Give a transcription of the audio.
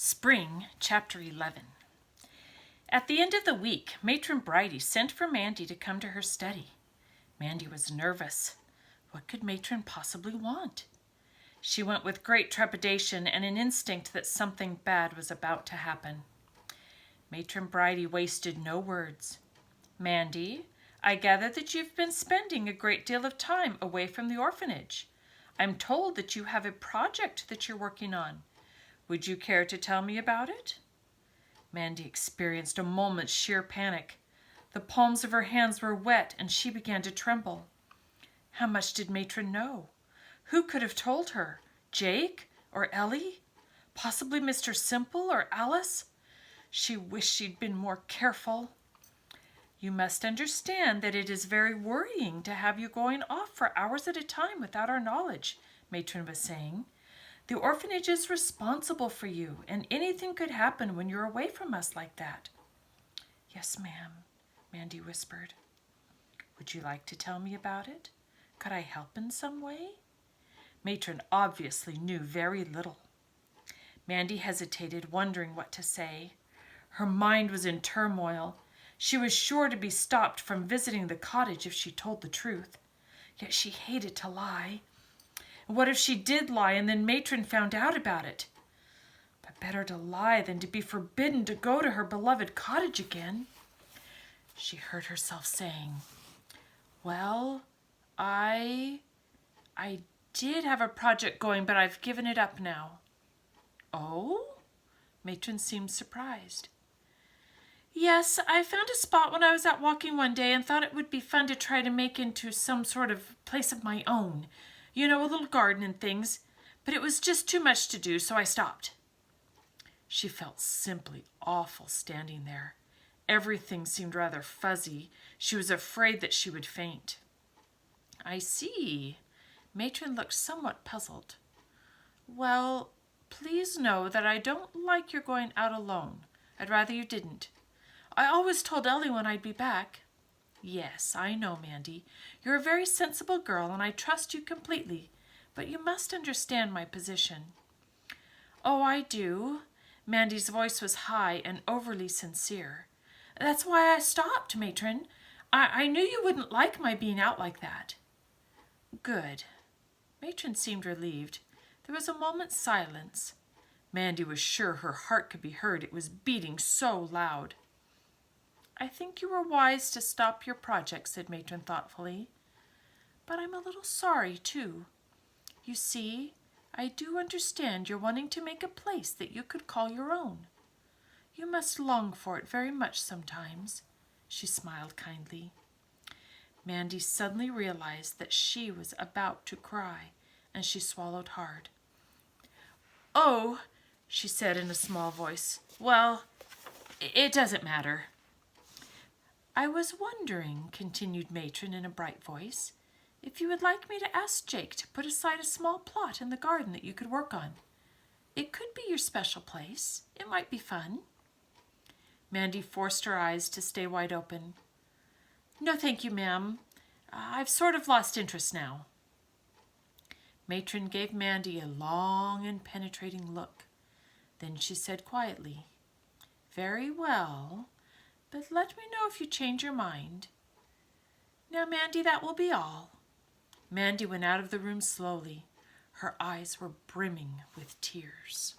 Spring Chapter 11. At the end of the week, Matron Bridie sent for Mandy to come to her study. Mandy was nervous. What could Matron possibly want? She went with great trepidation and an instinct that something bad was about to happen. Matron Bridie wasted no words. "Mandy, I gather that you've been spending a great deal of time away from the orphanage. I'm told that you have a project that you're working on. Would you care to tell me about it?" Mandy experienced a moment's sheer panic. The palms of her hands were wet and she began to tremble. How much did Matron know? Who could have told her? Jake or Ellie? Possibly Mr. Simple or Alice? She wished she'd been more careful. "You must understand that it is very worrying to have you going off for hours at a time without our knowledge," Matron was saying. "The orphanage is responsible for you, and anything could happen when you're away from us like that." "Yes, ma'am," Mandy whispered. "Would you like to tell me about it? Could I help in some way?" Matron obviously knew very little. Mandy hesitated, wondering what to say. Her mind was in turmoil. She was sure to be stopped from visiting the cottage if she told the truth. Yet she hated to lie. What if she did lie and then Matron found out about it? But better to lie than to be forbidden to go to her beloved cottage again. She heard herself saying, "Well, I did have a project going, but I've given it up now." "Oh?" Matron seemed surprised. "Yes, I found a spot when I was out walking one day and thought it would be fun to try to make into some sort of place of my own. You know, a little garden and things. But it was just too much to do, so I stopped." She felt simply awful standing there. Everything seemed rather fuzzy. She was afraid that she would faint. "I see." Matron looked somewhat puzzled. "Well, please know that I don't like your going out alone. I'd rather you didn't. I always told Ellie when I'd be back." "Yes, I know, Mandy. You're a very sensible girl, and I trust you completely. But you must understand my position." "Oh, I do." Mandy's voice was high and overly sincere. "That's why I stopped, Matron. I knew you wouldn't like my being out like that." "Good." Matron seemed relieved. There was a moment's silence. Mandy was sure her heart could be heard. It was beating so loud. "I think you were wise to stop your project," said Matron thoughtfully. "But I'm a little sorry, too. You see, I do understand you're wanting to make a place that you could call your own. You must long for it very much sometimes." She smiled kindly. Mandy suddenly realized that she was about to cry, and she swallowed hard. "Oh," she said in a small voice. "Well, it doesn't matter." "I was wondering," continued Matron in a bright voice, "if you would like me to ask Jake to put aside a small plot in the garden that you could work on. It could be your special place. It might be fun." Mandy forced her eyes to stay wide open. "No, thank you, ma'am. I've sort of lost interest now." Matron gave Mandy a long and penetrating look. Then she said quietly, "Very well, but let me know if you change your mind. Now, Mandy, that will be all." Mandy went out of the room slowly. Her eyes were brimming with tears.